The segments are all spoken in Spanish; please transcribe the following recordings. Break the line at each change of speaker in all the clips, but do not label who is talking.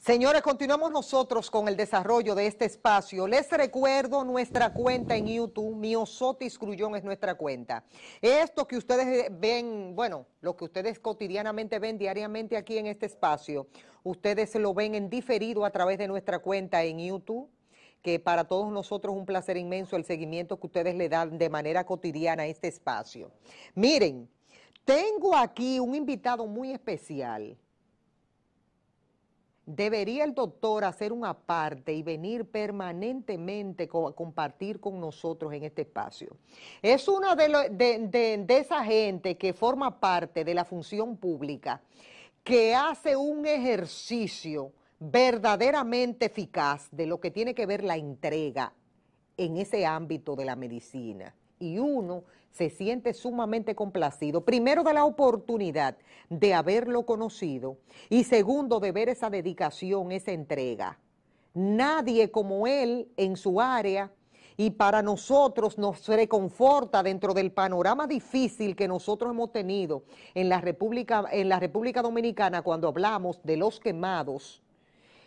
Señores, continuamos nosotros con el desarrollo de este espacio. Les recuerdo nuestra cuenta en YouTube, Miosotis Grullón es nuestra cuenta. Esto que ustedes ven, bueno, lo que ustedes cotidianamente ven diariamente aquí en este espacio, ustedes lo ven en diferido a través de nuestra cuenta en YouTube, que para todos nosotros es un placer inmenso el seguimiento que ustedes le dan de manera cotidiana a este espacio. Miren, tengo aquí un invitado muy especial. Debería el doctor hacer una parte y venir permanentemente a compartir con nosotros en este espacio. Es una de esa gente que forma parte de la función pública, que hace un ejercicio verdaderamente eficaz de lo que tiene que ver la entrega en ese ámbito de la medicina. Y uno se siente sumamente complacido, primero de la oportunidad de haberlo conocido y segundo de ver esa dedicación, esa entrega. Nadie como él en su área, y para nosotros nos reconforta dentro del panorama difícil que nosotros hemos tenido en la República Dominicana cuando hablamos de los quemados,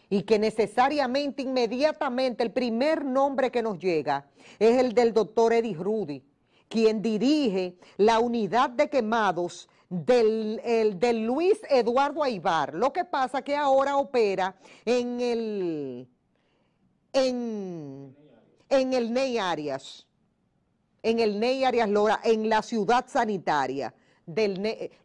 y que necesariamente, inmediatamente, el primer nombre que nos llega es el del doctor Eddie Rudy, quien dirige la unidad de quemados del Luis Eduardo Aybar. Lo que pasa que ahora opera en el Ney Arias Lora, en la ciudad sanitaria.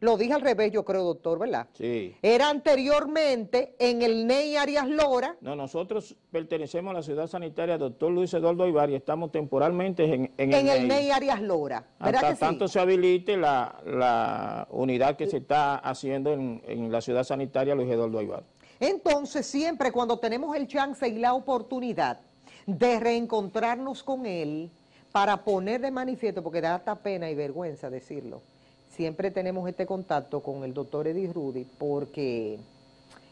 Lo dije al revés, yo creo, doctor, ¿verdad?
Sí.
Era anteriormente en el Ney Arias Lora.
No, nosotros pertenecemos a la ciudad sanitaria Dr. Luis Eduardo Aybar y estamos temporalmente en
el Ney Arias Lora. ¿Verdad
hasta
que
tanto
sí?
se habilite la unidad que se está haciendo en la ciudad sanitaria Luis Eduardo Aybar.
Entonces, siempre cuando tenemos el chance y la oportunidad de reencontrarnos con él para poner de manifiesto, porque da hasta pena y vergüenza decirlo, siempre tenemos este contacto con el doctor Eddie Rudy, porque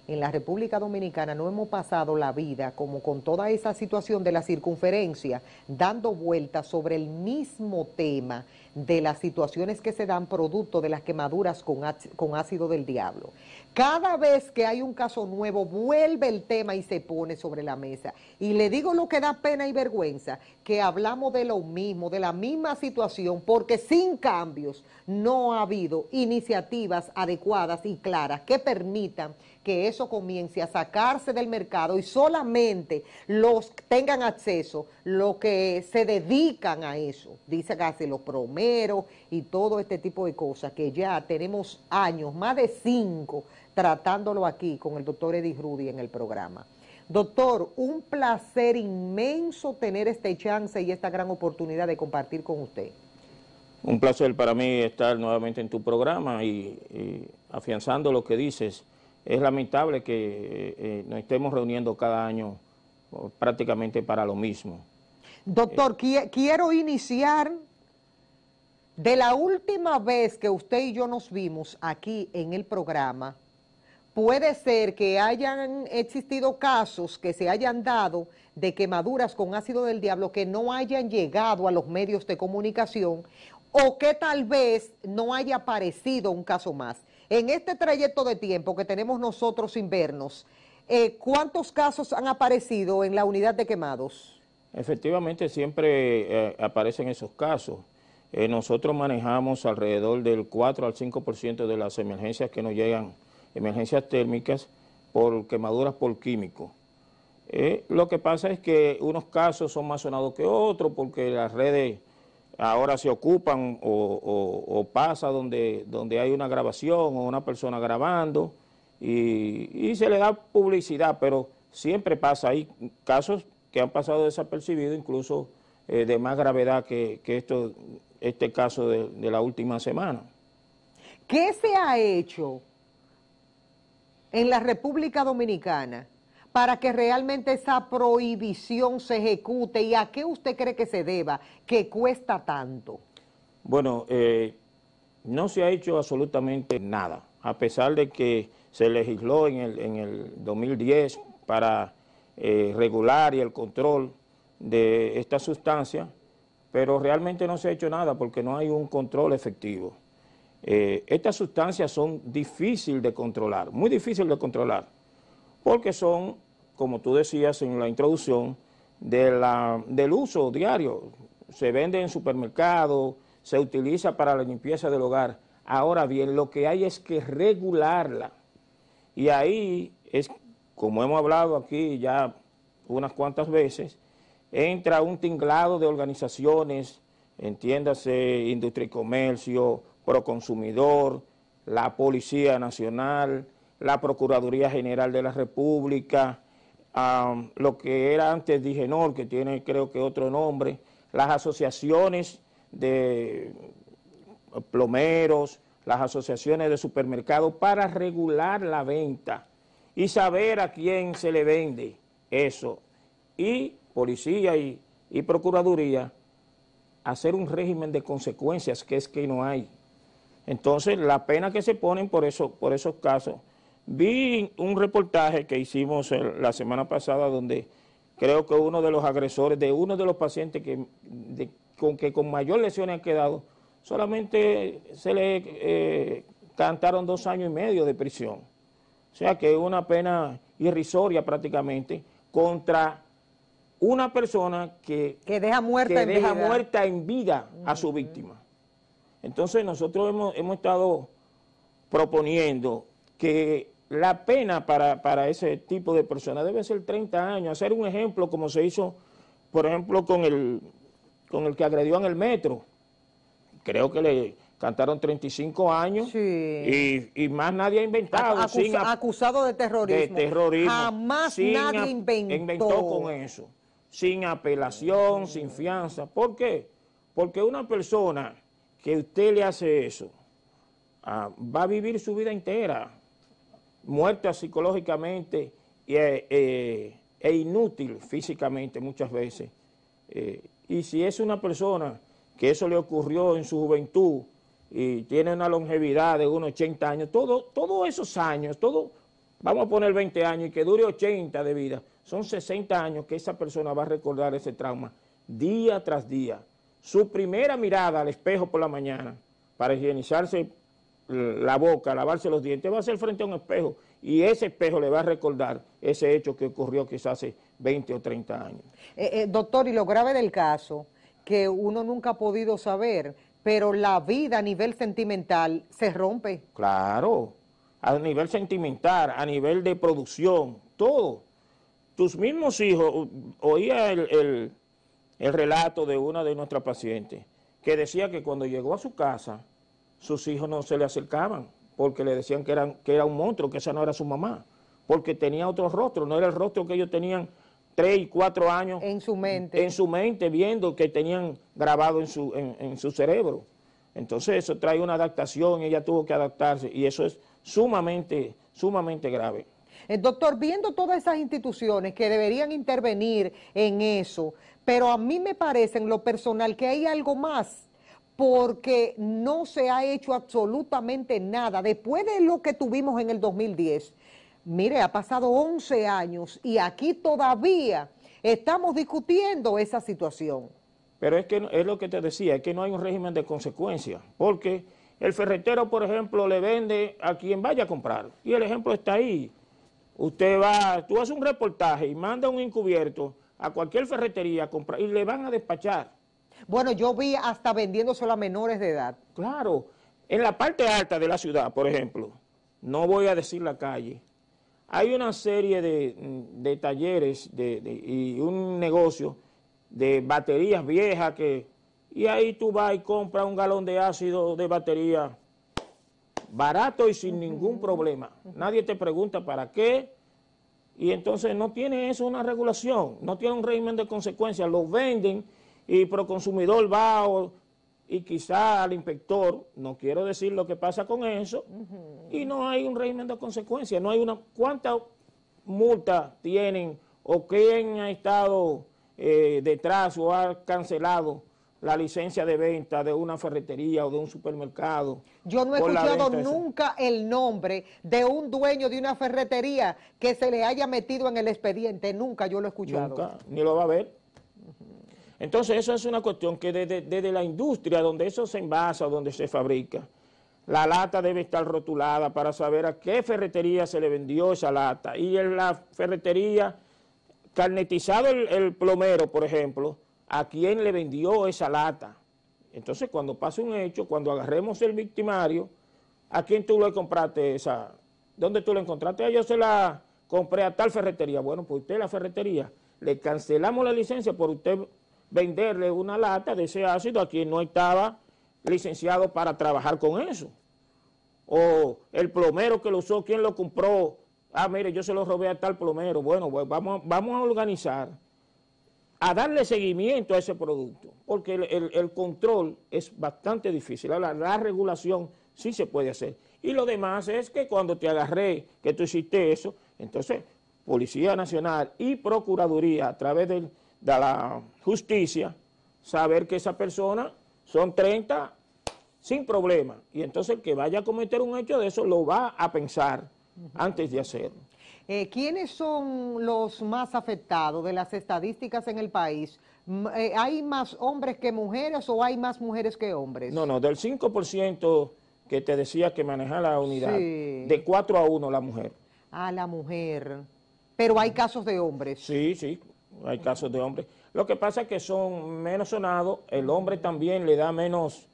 en la República Dominicana no hemos pasado la vida como con toda esa situación de la circunferencia, dando vueltas sobre el mismo tema de las situaciones que se dan producto de las quemaduras con ácido del diablo. Cada vez que hay un caso nuevo, vuelve el tema y se pone sobre la mesa. Y le digo lo que da pena y vergüenza, que hablamos de lo mismo, de la misma situación, porque sin cambios no ha habido iniciativas adecuadas y claras que permitan que eso comience a sacarse del mercado y solamente los tengan acceso los que se dedican a eso. Dice casi los promeros y todo este tipo de cosas que ya tenemos años, más de 5, tratándolo aquí con el doctor Eddie Rudy en el programa. Doctor, un placer inmenso tener este chance y esta gran oportunidad de compartir con usted.
Un placer para mí estar nuevamente en tu programa y afianzando lo que dices. Es lamentable que nos estemos reuniendo cada año prácticamente para lo mismo.
Doctor, quiero iniciar de la última vez que usted y yo nos vimos aquí en el programa. Puede ser que hayan existido casos que se hayan dado de quemaduras con ácido del diablo que no hayan llegado a los medios de comunicación o que tal vez no haya aparecido un caso más. En este trayecto de tiempo que tenemos nosotros sin vernos, ¿cuántos casos han aparecido en la unidad de quemados?
Efectivamente, siempre aparecen esos casos. Nosotros manejamos alrededor del 4 al 5% de las emergencias que nos llegan, emergencias térmicas, por quemaduras por químicos. Lo que pasa es que unos casos son más sonados que otros porque las redes ahora se ocupan o pasa donde hay una grabación o una persona grabando y se le da publicidad, pero siempre pasa. Hay casos que han pasado desapercibidos, incluso de más gravedad que este caso de la última semana.
¿Qué se ha hecho en la República Dominicana para que realmente esa prohibición se ejecute y a qué usted cree que se deba, que cuesta tanto?
Bueno, no se ha hecho absolutamente nada, a pesar de que se legisló en el 2010 para regular y el control de esta sustancia, pero realmente no se ha hecho nada porque no hay un control efectivo. Estas sustancias son difíciles de controlar, muy difíciles de controlar. porque son, como tú decías en la introducción, del uso diario. Se vende en supermercados, se utiliza para la limpieza del hogar. Ahora bien, lo que hay es que regularla. Y ahí es, como hemos hablado aquí ya unas cuantas veces, entra un tinglado de organizaciones, entiéndase Industria y Comercio, Proconsumidor, la Policía Nacional, la Procuraduría General de la República, lo que era antes Digenor, que tiene creo que otro nombre, las asociaciones de plomeros, las asociaciones de supermercados, para regular la venta y saber a quién se le vende eso. Y policía y procuraduría, hacer un régimen de consecuencias, que es que no hay. Entonces, la pena que se ponen por esos casos. Vi un reportaje que hicimos la semana pasada donde creo que uno de los agresores de uno de los pacientes con mayor lesiones han quedado, solamente se le cantaron 2 años y medio de prisión. O sea que es una pena irrisoria prácticamente contra una persona que deja muerta en vida a su víctima. Entonces nosotros hemos estado proponiendo que la pena para ese tipo de personas debe ser 30 años. Hacer un ejemplo como se hizo, por ejemplo, con el que agredió en el metro. Creo que le cantaron 35 años, sí. y más nadie ha inventado.
Acusado de terrorismo. Jamás nadie
inventó con eso. Sin apelación, sin fianza. ¿Por qué? Porque una persona que usted le hace eso, va a vivir su vida entera, muerta psicológicamente e inútil físicamente muchas veces. Y si es una persona que eso le ocurrió en su juventud y tiene una longevidad de unos 80 años, todos esos años, vamos a poner 20 años y que dure 80 de vida, son 60 años que esa persona va a recordar ese trauma día tras día. Su primera mirada al espejo por la mañana para higienizarse la boca, lavarse los dientes, va a ser frente a un espejo y ese espejo le va a recordar ese hecho que ocurrió quizás hace 20 o 30 años.
Doctor, y lo grave del caso, que uno nunca ha podido saber, pero la vida a nivel sentimental se rompe.
Claro, a nivel sentimental, a nivel de producción, todo. Tus mismos hijos, oía el relato de una de nuestras pacientes, que decía que cuando llegó a su casa, sus hijos no se le acercaban, porque le decían que era un monstruo, que esa no era su mamá, porque tenía otro rostro, no era el rostro que ellos tenían 3 y 4 años
en su mente,
viendo que tenían grabado en su cerebro. Entonces eso trae una adaptación, ella tuvo que adaptarse, y eso es sumamente grave.
Doctor, viendo todas esas instituciones que deberían intervenir en eso, pero a mí me parece en lo personal que hay algo más, porque no se ha hecho absolutamente nada. Después de lo que tuvimos en el 2010, mire, ha pasado 11 años y aquí todavía estamos discutiendo esa situación.
Pero es que es lo que te decía, es que no hay un régimen de consecuencias, porque el ferretero, por ejemplo, le vende a quien vaya a comprar, y el ejemplo está ahí. Tú haces un reportaje y manda un encubierto a cualquier ferretería a comprar y le van a despachar.
Bueno, yo vi hasta vendiéndoselo a menores de edad.
Claro, en la parte alta de la ciudad, por ejemplo, no voy a decir la calle, hay una serie de talleres y un negocio de baterías viejas y ahí tú vas y compras un galón de ácido de batería barato y sin ningún problema. Nadie te pregunta para qué, y entonces no tiene eso una regulación, no tiene un régimen de consecuencias, lo venden y Proconsumidor va y quizá al inspector, no quiero decir lo que pasa con eso, y no hay un régimen de consecuencias, no hay cuántas multas tienen o quién ha estado detrás o ha cancelado la licencia de venta de una ferretería o de un supermercado.
Yo no he escuchado nunca el nombre de un dueño de una ferretería que se le haya metido en el expediente, nunca yo lo he escuchado.
Nunca, ni lo va a ver. Entonces eso es una cuestión que desde la industria donde eso se envasa, donde se fabrica, la lata debe estar rotulada para saber a qué ferretería se le vendió esa lata. Y en la ferretería, carnetizado el plomero, por ejemplo, a quién le vendió esa lata. Entonces, cuando pase un hecho, cuando agarremos el victimario, ¿a quién tú le compraste esa? ¿Dónde tú la encontraste? Yo se la compré a tal ferretería. Bueno, pues usted la ferretería, le cancelamos la licencia por usted venderle una lata de ese ácido a quien no estaba licenciado para trabajar con eso. O el plomero que lo usó, ¿quién lo compró? Ah, mire, yo se lo robé a tal plomero. Bueno, pues vamos a organizar, a darle seguimiento a ese producto, porque el control es bastante difícil. La regulación sí se puede hacer. Y lo demás es que cuando te agarré que tú hiciste eso, entonces Policía Nacional y Procuraduría, a través de la justicia, saber que esa persona son 30 sin problema. Y entonces el que vaya a cometer un hecho de eso lo va a pensar antes de hacerlo.
¿Quiénes son los más afectados de las estadísticas en el país? ¿Hay más hombres que mujeres o hay más mujeres que hombres?
No, del 5% que te decía que maneja la unidad,
sí,
de 4 a 1 la mujer.
Ah, la mujer. Pero hay casos de hombres.
Sí, hay casos de hombres. Lo que pasa es que son menos sonados, el hombre también le da menos,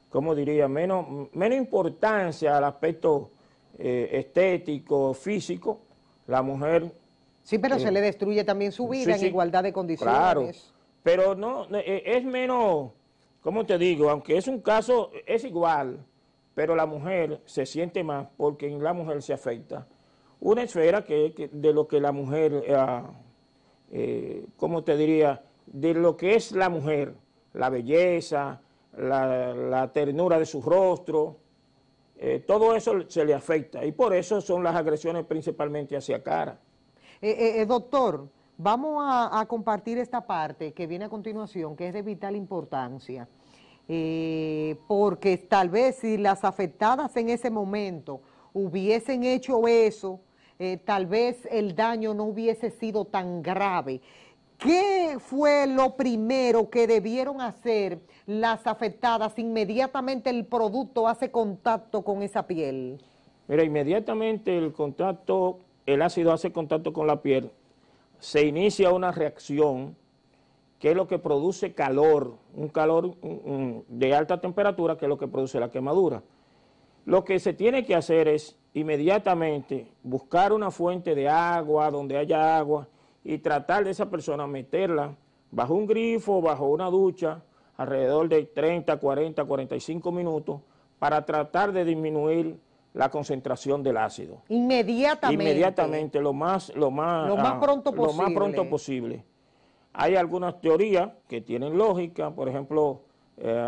¿cómo diría? Menos importancia al aspecto estético, físico. La mujer...
Sí, pero se le destruye también su vida en igualdad de condiciones.
Claro, pero no, es menos, ¿cómo te digo? Aunque es un caso, es igual, pero la mujer se siente más porque en la mujer se afecta una esfera que de lo que la mujer, ¿cómo te diría? De lo que es la mujer, la belleza, la ternura de su rostro, todo eso se le afecta y por eso son las agresiones principalmente hacia cara.
Doctor, vamos a compartir esta parte que viene a continuación, que es de vital importancia, porque tal vez si las afectadas en ese momento hubiesen hecho eso, tal vez el daño no hubiese sido tan grave. ¿Qué fue lo primero que debieron hacer las afectadas? Inmediatamente el producto hace contacto con esa piel.
Mira, inmediatamente el ácido hace contacto con la piel, se inicia una reacción que es lo que produce calor, un calor de alta temperatura, que es lo que produce la quemadura. Lo que se tiene que hacer es inmediatamente buscar una fuente de agua, donde haya agua, y tratar de esa persona meterla bajo un grifo, bajo una ducha, alrededor de 30, 40, 45 minutos, para tratar de disminuir la concentración del ácido.
Inmediatamente.
Inmediatamente, lo más pronto posible. Hay algunas teorías que tienen lógica, por ejemplo,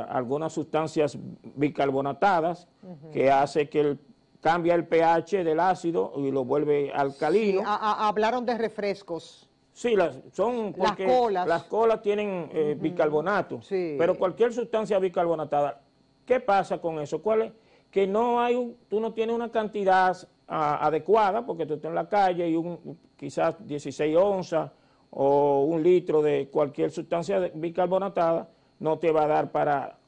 algunas sustancias bicarbonatadas que hace que cambia el pH del ácido y lo vuelve alcalino.
Sí, hablaron de refrescos.
Sí, son porque las colas tienen bicarbonato, sí, pero cualquier sustancia bicarbonatada, ¿qué pasa con eso? ¿Cuál es? Que tú no tienes una cantidad adecuada, porque tú estás en la calle y quizás 16 onzas o 1 litro de cualquier sustancia bicarbonatada no te va a dar para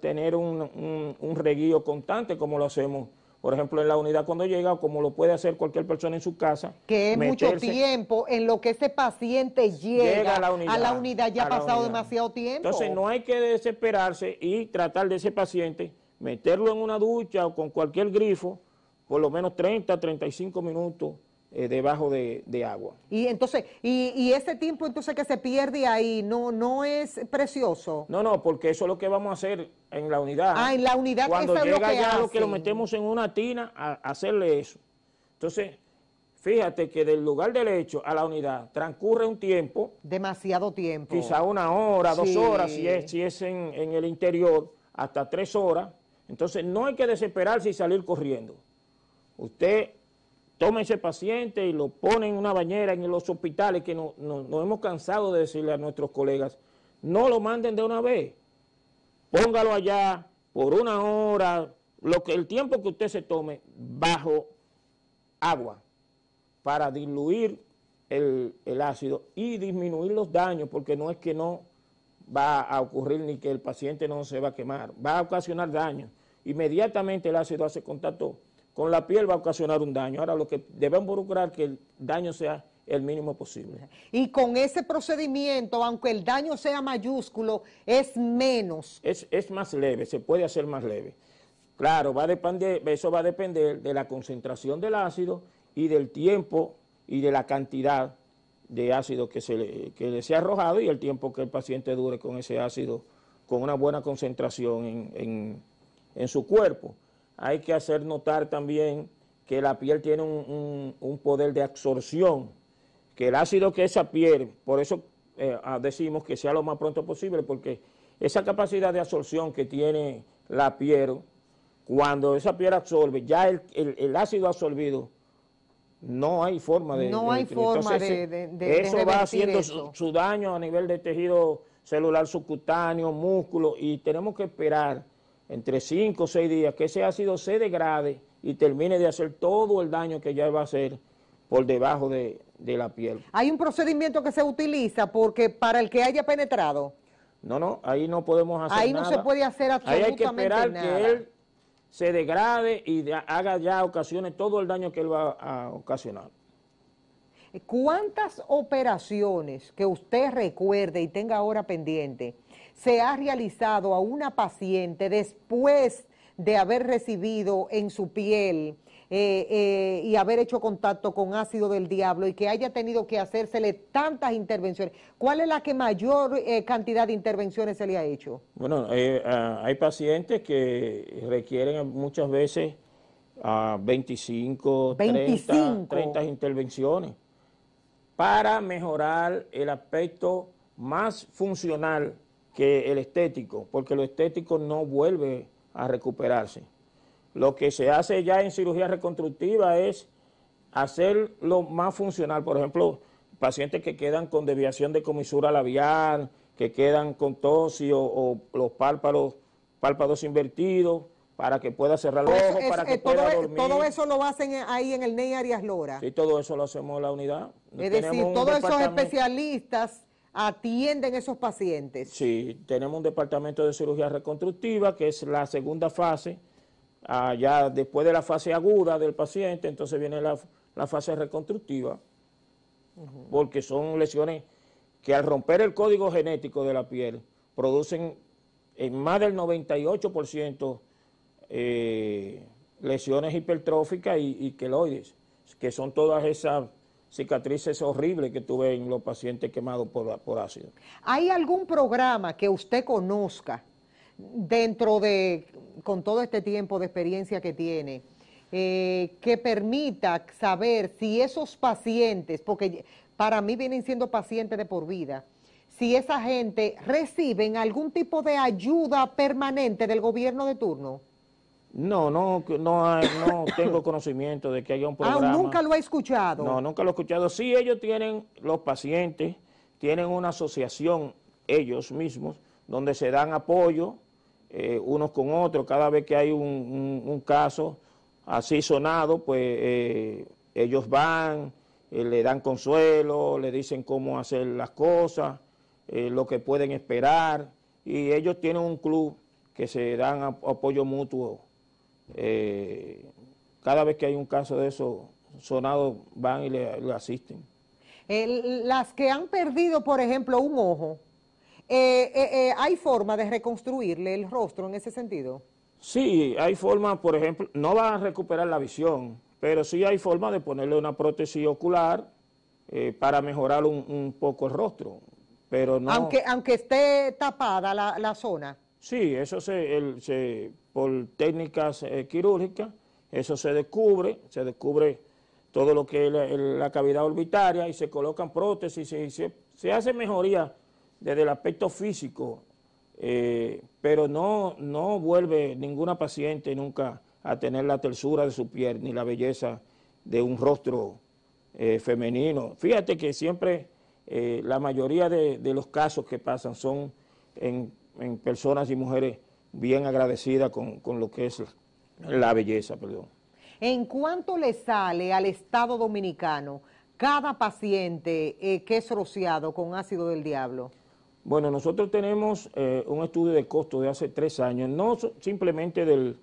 tener un reguío constante como lo hacemos, por ejemplo, en la unidad cuando llega, o como lo puede hacer cualquier persona en su casa.
Que es mucho tiempo en lo que ese paciente llega a la unidad, ya ha pasado demasiado tiempo.
Entonces no hay que desesperarse y tratar de ese paciente, meterlo en una ducha o con cualquier grifo, por lo menos 30, 35 minutos debajo de agua.
Y entonces, y ese tiempo entonces que se pierde ahí, no es precioso.
No, porque eso es lo que vamos a hacer en la unidad.
Ah, en la unidad
cuando
eso
llega
es lo que
ya
hacen.
Lo que lo metemos en una tina a hacerle eso. Entonces, fíjate que del lugar del hecho a la unidad transcurre un tiempo.
Demasiado tiempo.
Quizá 1 hora, 2 horas, si es en el interior, hasta 3 horas. Entonces, no hay que desesperarse y salir corriendo. Usted toma ese paciente y lo pone en una bañera en los hospitales, que nos hemos cansado de decirle a nuestros colegas, no lo manden de una vez, póngalo allá por 1 hora, el tiempo que usted se tome bajo agua para diluir el ácido y disminuir los daños, porque no es que no va a ocurrir ni que el paciente no se va a quemar, va a ocasionar daño. Inmediatamente el ácido hace contacto con la piel, va a ocasionar un daño. Ahora lo que debe involucrar que el daño sea el mínimo posible.
Y con ese procedimiento, aunque el daño sea mayúsculo, es menos.
Es más leve, se puede hacer más leve. Claro, eso va a depender de la concentración del ácido y del tiempo y de la cantidad de ácido que le sea arrojado y el tiempo que el paciente dure con ese ácido, con una buena concentración en su cuerpo. Hay que hacer notar también que la piel tiene un poder de absorción, que el ácido que esa piel, por eso decimos que sea lo más pronto posible, porque esa capacidad de absorción que tiene la piel, cuando esa piel absorbe, ya el ácido absorbido, no hay forma de...
No hay forma
entonces,
de
eso va haciendo
eso.
su daño a nivel de tejido celular subcutáneo, músculo, y tenemos que esperar entre 5 o 6 días que ese ácido se degrade y termine de hacer todo el daño que ya va a hacer por debajo de la piel.
Hay un procedimiento que se utiliza porque para el que haya penetrado.
No, ahí no podemos hacer
ahí
nada.
No se puede hacer absolutamente
ahí hay que esperar
nada.
que él se degrade y haga ya ocasione todo el daño que él va a ocasionar.
¿Cuántas operaciones que usted recuerde y tenga ahora pendiente se ha realizado a una paciente después de haber recibido en su piel y haber hecho contacto con ácido del diablo y que haya tenido que hacérsele tantas intervenciones? ¿Cuál es la que mayor cantidad de intervenciones se le ha hecho?
Bueno, hay pacientes que requieren muchas veces 25, 30 intervenciones para mejorar el aspecto más funcional que el estético, porque lo estético no vuelve a recuperarse. Lo que se hace ya en cirugía reconstructiva es hacerlo más funcional. Por ejemplo, pacientes que quedan con desviación de comisura labial, que quedan con tos o los párpados invertidos, para que pueda cerrar los ojos, para que pueda dormir.
Todo eso lo hacen ahí en el NEI Arias Lora.
Sí, todo eso lo hacemos en la unidad.
Es decir, todos esos especialistas atienden esos pacientes.
Sí, tenemos un departamento de cirugía reconstructiva, que es la segunda fase. Ya después de la fase aguda del paciente, entonces viene la fase reconstructiva, porque son lesiones que al romper el código genético de la piel producen en más del 98% lesiones hipertróficas y queloides, que son todas esas cicatrices horribles que tuve en los pacientes quemados por ácido.
¿Hay algún programa que usted conozca dentro de, con todo este tiempo de experiencia que tiene, que permita saber si esos pacientes, porque para mí vienen siendo pacientes de por vida, si esa gente reciben algún tipo de ayuda permanente del gobierno de turno?
No tengo conocimiento de que haya un programa.
¿Nunca lo he escuchado?
No, nunca lo he escuchado. Sí, ellos tienen, los pacientes, tienen una asociación ellos mismos, donde se dan apoyo unos con otros. Cada vez que hay un caso así sonado, pues ellos van, le dan consuelo, le dicen cómo hacer las cosas, lo que pueden esperar, y ellos tienen un club que se dan apoyo mutuo. Cada vez que hay un caso de eso sonado, van y le asisten.
Las que han perdido, por ejemplo, un ojo, ¿hay forma de reconstruirle el rostro en ese sentido?
Sí, hay forma, por ejemplo, no va a recuperar la visión, pero sí hay forma de ponerle una prótesis ocular para mejorar un poco el rostro, pero no...
Aunque esté tapada la zona.
Sí, eso por técnicas quirúrgicas, eso se descubre todo lo que es la cavidad orbitaria y se colocan prótesis y se hace mejoría desde el aspecto físico, pero no vuelve ninguna paciente nunca a tener la tersura de su piel ni la belleza de un rostro femenino. Fíjate que siempre la mayoría de los casos que pasan son en personas y mujeres bien agradecidas con lo que es la belleza, perdón.
¿En cuánto le sale al Estado Dominicano cada paciente que es rociado con ácido del diablo?
Bueno, nosotros tenemos un estudio de costo de hace 3 años, no simplemente del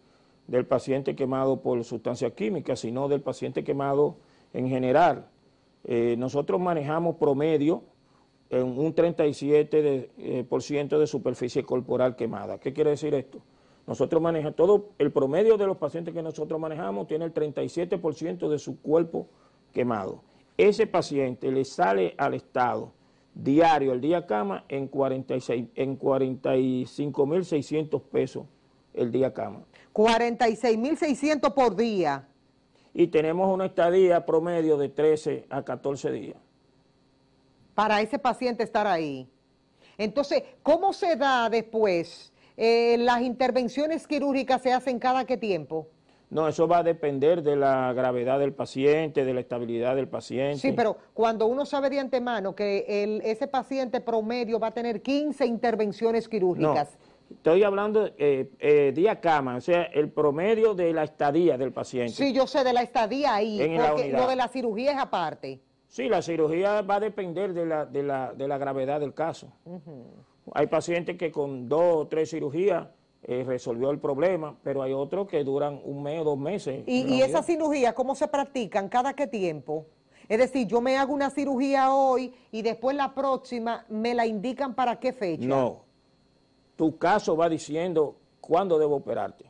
paciente quemado por sustancias químicas, sino del paciente quemado en general. Nosotros manejamos promedio en un 37% de superficie corporal quemada. ¿Qué quiere decir esto? Nosotros manejamos el promedio de los pacientes que nosotros manejamos tiene el 37% de su cuerpo quemado. Ese paciente le sale al Estado diario, el día cama, en 45.600 pesos el día cama.
46.600 por día.
Y tenemos una estadía promedio de 13 a 14 días.
Para ese paciente estar ahí. Entonces, ¿cómo se da después? ¿Las intervenciones quirúrgicas se hacen cada qué tiempo?
No, eso va a depender de la gravedad del paciente, de la estabilidad del paciente.
Sí, pero cuando uno sabe de antemano que ese paciente promedio va a tener 15 intervenciones quirúrgicas.
No, estoy hablando día cama, o sea, el promedio de la estadía del paciente.
Sí, yo sé de la estadía ahí, porque lo de la cirugía es aparte.
Sí, la cirugía va a depender de la gravedad del caso. Hay pacientes que con 2 o 3 cirugías resolvió el problema, pero hay otros que duran 1 mes o 2 meses.
¿Y esas cirugías cómo se practican? ¿Cada qué tiempo? Es decir, yo me hago una cirugía hoy y después la próxima me la indican para qué fecha.
No, tu caso va diciendo cuándo debo operarte,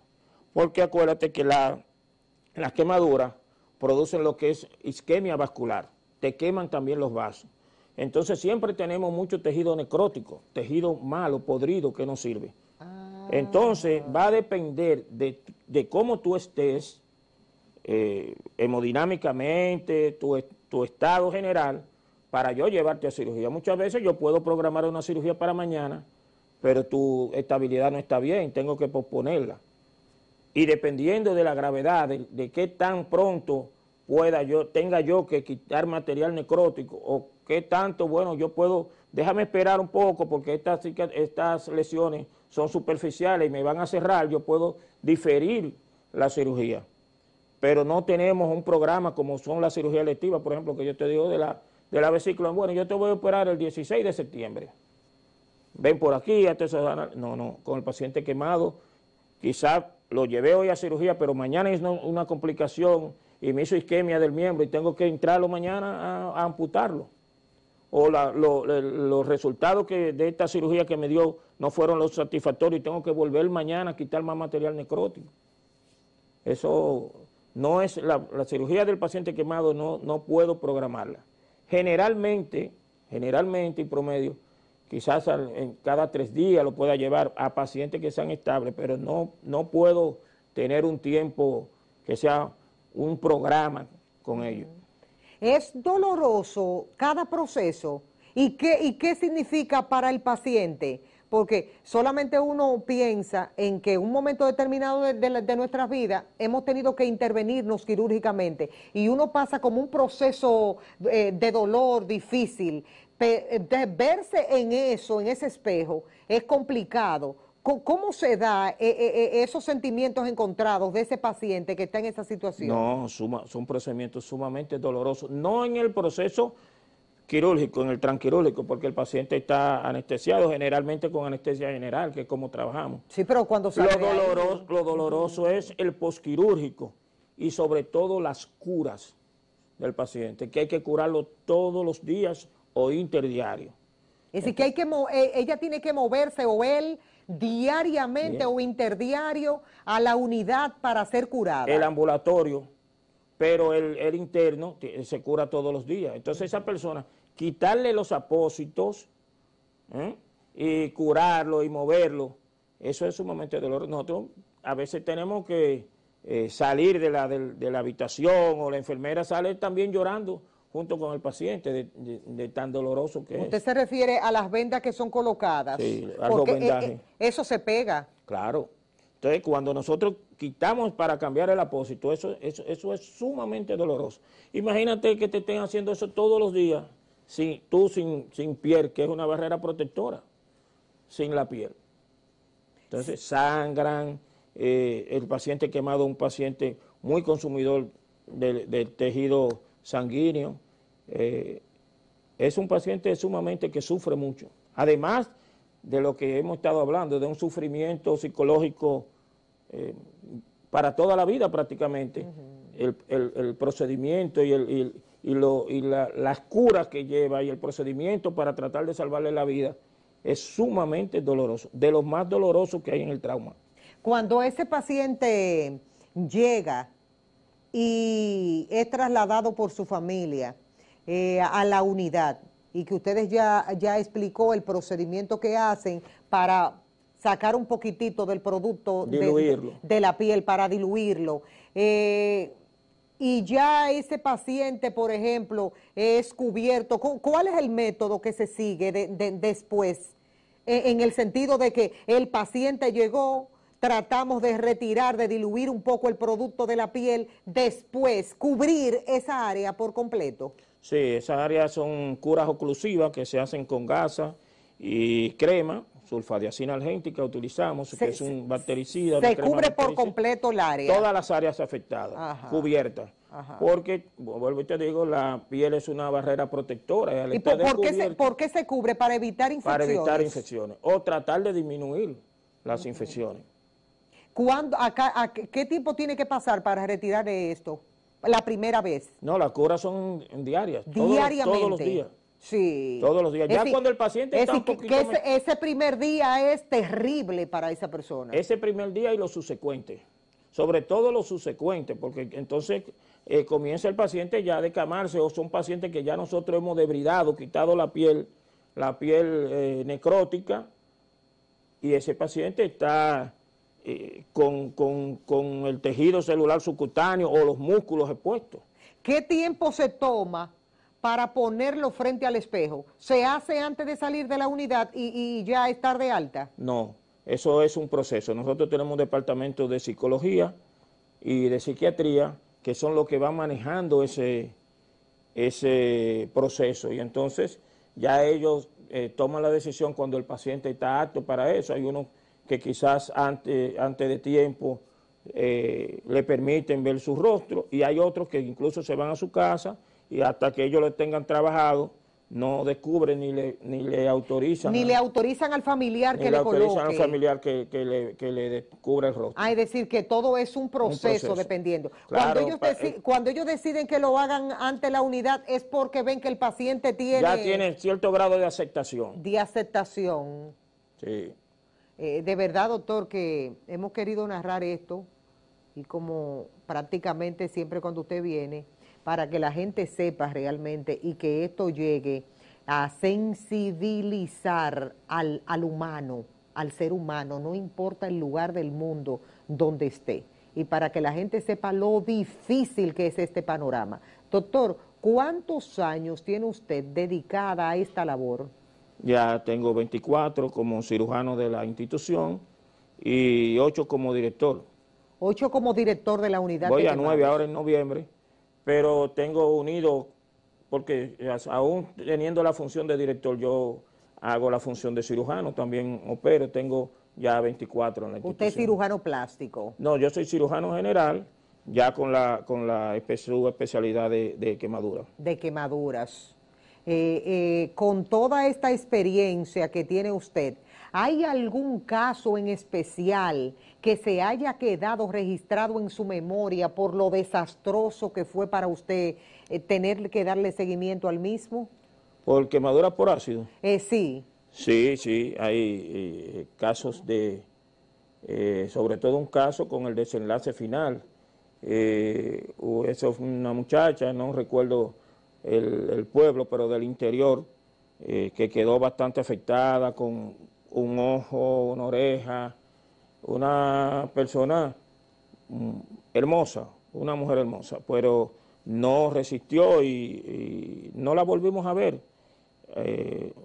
porque acuérdate que las quemaduras producen lo que es isquemia vascular, te queman también los vasos. Entonces siempre tenemos mucho tejido necrótico, tejido malo, podrido, que no sirve. Entonces va a depender de cómo tú estés hemodinámicamente, tu estado general, para yo llevarte a cirugía. Muchas veces yo puedo programar una cirugía para mañana, pero tu estabilidad no está bien, tengo que posponerla. Y dependiendo de la gravedad, de qué tan pronto tenga yo que quitar material necrótico, o qué tanto, bueno, yo puedo, déjame esperar un poco porque estas lesiones son superficiales y me van a cerrar, yo puedo diferir la cirugía. Pero no tenemos un programa como son las cirugías electivas, por ejemplo, que yo te digo de la vesícula. Bueno, yo te voy a operar el 16 de septiembre. Ven por aquí, no, con el paciente quemado, quizás lo llevé hoy a cirugía, pero mañana es una complicación y me hizo isquemia del miembro y tengo que entrarlo mañana a amputarlo. O los resultados de esta cirugía que me dio no fueron los satisfactorios y tengo que volver mañana a quitar más material necrótico. Eso no es, la cirugía del paciente quemado no puedo programarla. Generalmente y promedio, quizás cada 3 días lo pueda llevar a pacientes que sean estables, pero no puedo tener un tiempo que sea un programa con ellos.
¿Es doloroso cada proceso? ¿Y qué significa para el paciente? Porque solamente uno piensa en que en un momento determinado de nuestras vidas hemos tenido que intervenirnos quirúrgicamente y uno pasa como un proceso de dolor difícil. De verse en ese espejo, es complicado. ¿Cómo se da esos sentimientos encontrados de ese paciente que está en esa situación?
No, son procedimientos sumamente dolorosos. No en el proceso quirúrgico, en el transquirúrgico, porque el paciente está anestesiado, generalmente con anestesia general, que es como trabajamos.
Sí, pero cuando sale
lo doloroso es el posquirúrgico y sobre todo las curas del paciente, que hay que curarlo todos los días o interdiario.
Es decir, que ella tiene que moverse o él diariamente o interdiario a la unidad para ser curada.
El ambulatorio, pero el interno se cura todos los días. Entonces esa persona, quitarle los apósitos y curarlo y moverlo, eso es sumamente doloroso. Nosotros a veces tenemos que salir de la habitación o la enfermera sale también llorando junto con el paciente de tan doloroso que es.
¿Usted se refiere a las vendas que son colocadas?
Sí, a los vendajes.
Eso se pega.
Claro. Entonces, cuando nosotros quitamos para cambiar el apósito, eso es sumamente doloroso. Imagínate que te estén haciendo eso todos los días, sin piel, que es una barrera protectora, sin la piel. Entonces, sangran, el paciente quemado es un paciente muy consumidor del tejido sanguíneo. Es un paciente sumamente que sufre mucho. Además de lo que hemos estado hablando, de un sufrimiento psicológico para toda la vida prácticamente, el procedimiento y las curas que lleva y el procedimiento para tratar de salvarle la vida es sumamente doloroso, de los más dolorosos que hay en el trauma.
Cuando ese paciente llega y es trasladado por su familia a la unidad, y que ustedes ya explicó el procedimiento que hacen para sacar un poquitito del producto de la piel, para diluirlo, y ya ese paciente, por ejemplo, es cubierto, ¿cuál es el método que se sigue después? En el sentido de que el paciente llegó, tratamos de retirar, de diluir un poco el producto de la piel, después cubrir esa área por completo.
Sí, esas áreas son curas oclusivas que se hacen con gasa y crema, sulfadiacina argéntica utilizamos, que es un bactericida.
Se cubre por completo el área.
Todas las áreas afectadas, cubiertas. Porque, vuelvo y te digo, la piel es una barrera protectora.
¿Y por qué se cubre? ¿Para evitar infecciones?
Para evitar infecciones, o tratar de disminuir las infecciones.
¿Qué tiempo tiene que pasar para retirar esto? La primera vez.
No, las curas son diarias.
Diariamente.
Todos los días.
Sí.
Todos los días. Ya cuando el paciente está un poquito...
Ese primer día es terrible para esa persona.
Ese primer día y los subsecuentes. Sobre todo los subsecuentes, porque entonces comienza el paciente ya a descamarse, o son pacientes que ya nosotros hemos debridado, quitado la piel necrótica, y ese paciente está... con el tejido celular subcutáneo o los músculos expuestos.
¿Qué tiempo se toma para ponerlo frente al espejo? ¿Se hace antes de salir de la unidad y ya estar de alta?
No, eso es un proceso. Nosotros tenemos un departamento de psicología y de psiquiatría que son los que van manejando ese proceso, y entonces ya ellos toman la decisión cuando el paciente está apto para eso. Hay unos que quizás antes de tiempo le permiten ver su rostro, y hay otros que incluso se van a su casa y hasta que ellos lo tengan trabajado no descubren ni le autorizan.
Ni le autorizan al familiar que le coloque. Ni le autorizan
al familiar que le descubra el rostro.
Es decir, que todo es un proceso. Dependiendo. Claro, cuando ellos deciden que lo hagan ante la unidad es porque ven que el paciente
ya tiene cierto grado de aceptación.
De aceptación.
Sí.
De verdad, doctor, que hemos querido narrar esto, y como prácticamente siempre cuando usted viene, para que la gente sepa realmente y que esto llegue a sensibilizar al humano, al ser humano, no importa el lugar del mundo donde esté, y para que la gente sepa lo difícil que es este panorama. Doctor, ¿cuántos años tiene usted dedicada a esta labor?
Ya tengo 24 como cirujano de la institución y 8 como director.
8 como director de la unidad.
Voy a 9 ahora en noviembre, pero tengo unido, porque aún teniendo la función de director, yo hago la función de cirujano, también opero, tengo ya 24 en la institución.
¿Usted es cirujano plástico?
No, yo soy cirujano general, ya con su especialidad de quemadura.
De quemaduras. Con toda esta experiencia que tiene usted, ¿hay algún caso en especial que se haya quedado registrado en su memoria por lo desastroso que fue para usted tener que darle seguimiento al mismo?
¿Por quemadura por ácido?
Sí. Sí,
hay casos sobre todo un caso con el desenlace final. Eso fue una muchacha, no recuerdo el pueblo, pero del interior, que quedó bastante afectada con un ojo, una oreja, una persona hermosa, una mujer hermosa, pero no resistió y no la volvimos a ver.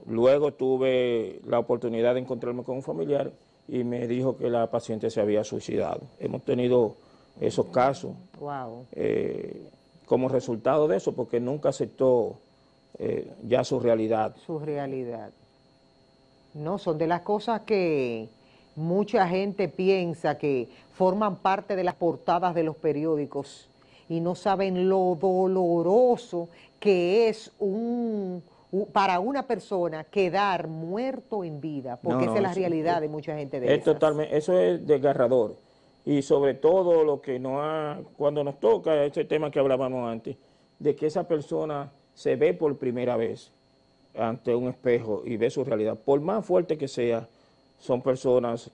Luego tuve la oportunidad de encontrarme con un familiar y me dijo que la paciente se había suicidado. Hemos tenido esos casos.
Wow.
Como resultado de eso, porque nunca aceptó ya su realidad.
Su realidad. No, son de las cosas que mucha gente piensa que forman parte de las portadas de los periódicos y no saben lo doloroso que es un para una persona quedar muerto en vida, porque esa es la realidad de mucha gente de
es
esas.
totalmente, eso es desgarrador. Y sobre todo lo que cuando nos toca ese tema que hablábamos antes, de que esa persona se ve por primera vez ante un espejo y ve su realidad. Por más fuerte que sea, son personas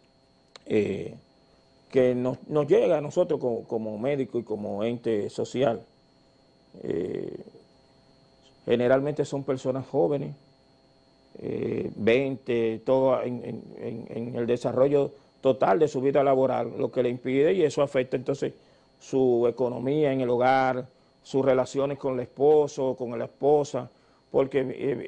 que nos llega a nosotros como médicos y como ente social. Generalmente son personas jóvenes, 20, todo en el desarrollo total de su vida laboral, lo que le impide, y eso afecta entonces su economía en el hogar, sus relaciones con el esposo, con la esposa, porque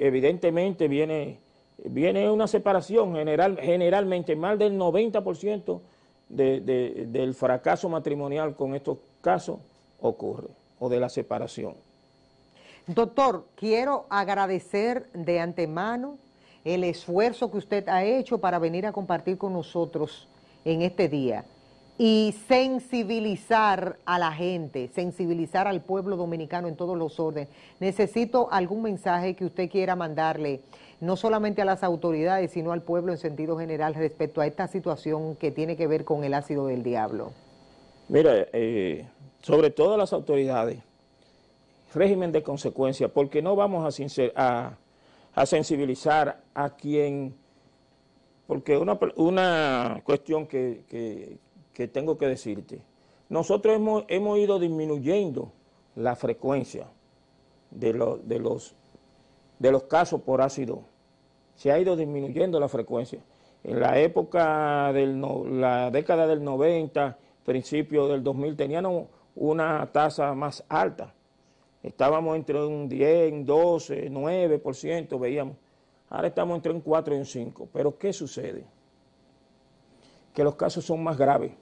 evidentemente viene una separación, generalmente más del 90% del fracaso matrimonial con estos casos ocurre, o de la separación.
Doctor, quiero agradecer de antemano el esfuerzo que usted ha hecho para venir a compartir con nosotros en este día y sensibilizar a la gente, sensibilizar al pueblo dominicano en todos los órdenes. Necesito algún mensaje que usted quiera mandarle, no solamente a las autoridades, sino al pueblo en sentido general respecto a esta situación que tiene que ver con el ácido del diablo.
Mira, sobre todo a las autoridades, régimen de consecuencia, porque no vamos a sensibilizar a quien, porque una cuestión que tengo que decirte, nosotros hemos ido disminuyendo la frecuencia de los casos por ácido, se ha ido disminuyendo la frecuencia. En la época la década del 90, principio del 2000, teníamos una tasa más alta. Estábamos entre un 10, 12, 9%, veíamos. Ahora estamos entre un 4 y un 5. Pero ¿qué sucede? Que los casos son más graves.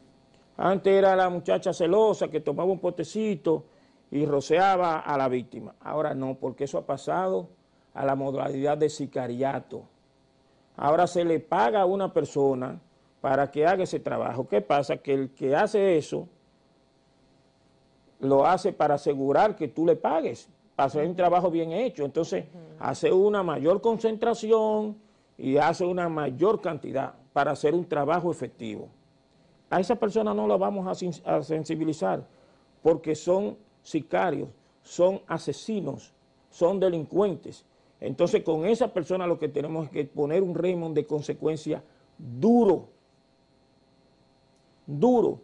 Antes era la muchacha celosa que tomaba un potecito y rociaba a la víctima. Ahora no, porque eso ha pasado a la modalidad de sicariato. Ahora se le paga a una persona para que haga ese trabajo. ¿Qué pasa? Que el que hace eso lo hace para asegurar que tú le pagues, para hacer un trabajo bien hecho. Entonces, hace una mayor concentración y hace una mayor cantidad para hacer un trabajo efectivo. A esa persona no la vamos a sensibilizar porque son sicarios, son asesinos, son delincuentes. Entonces, con esa persona lo que tenemos es que poner un régimen de consecuencia duro, duro.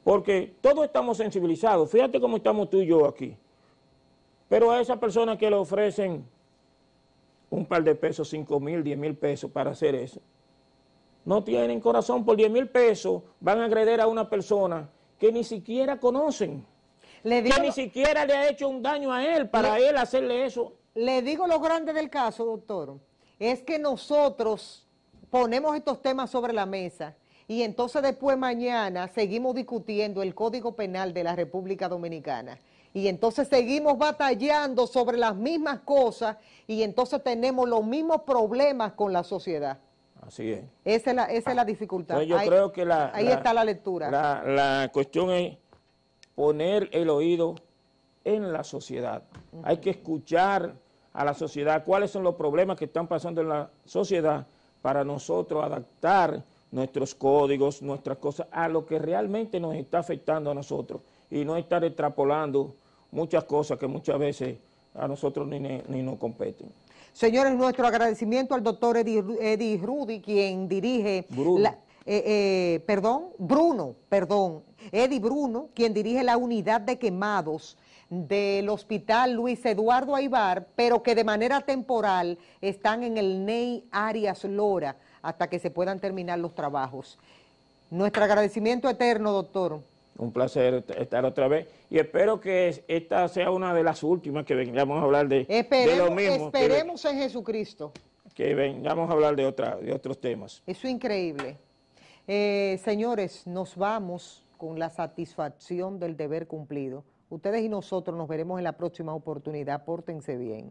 Porque todos estamos sensibilizados. Fíjate cómo estamos tú y yo aquí. Pero a esa persona que le ofrecen un par de pesos, 5,000, 10,000 pesos para hacer eso, no tienen corazón. Por 10,000 pesos van a agredir a una persona que ni siquiera conocen, que ni siquiera le ha hecho un daño a él para él hacerle eso.
Le digo lo grande del caso, doctor, es que nosotros ponemos estos temas sobre la mesa y entonces después mañana seguimos discutiendo el Código Penal de la República Dominicana. Y entonces seguimos batallando sobre las mismas cosas y entonces tenemos los mismos problemas con la sociedad.
Así es.
Esa es la dificultad.
Entonces yo creo que
ahí está la lectura.
La cuestión es poner el oído en la sociedad. Hay que escuchar a la sociedad cuáles son los problemas que están pasando en la sociedad para nosotros adaptar nuestros códigos, nuestras cosas, a lo que realmente nos está afectando a nosotros y no estar extrapolando muchas cosas que muchas veces a nosotros ni nos competen.
Señores, nuestro agradecimiento al doctor Eddie Rudy, quien dirige Eddie Bruno, quien dirige la unidad de quemados del Hospital Luis Eduardo Aybar, pero que de manera temporal están en el NEI Arias Lora hasta que se puedan terminar los trabajos. Nuestro agradecimiento eterno, doctor.
Un placer estar otra vez y espero que esta sea una de las últimas que vengamos a hablar de lo mismo.
Esperemos en Jesucristo.
Que vengamos a hablar de otros temas.
Eso es increíble. Señores, nos vamos con la satisfacción del deber cumplido. Ustedes y nosotros nos veremos en la próxima oportunidad. Pórtense bien.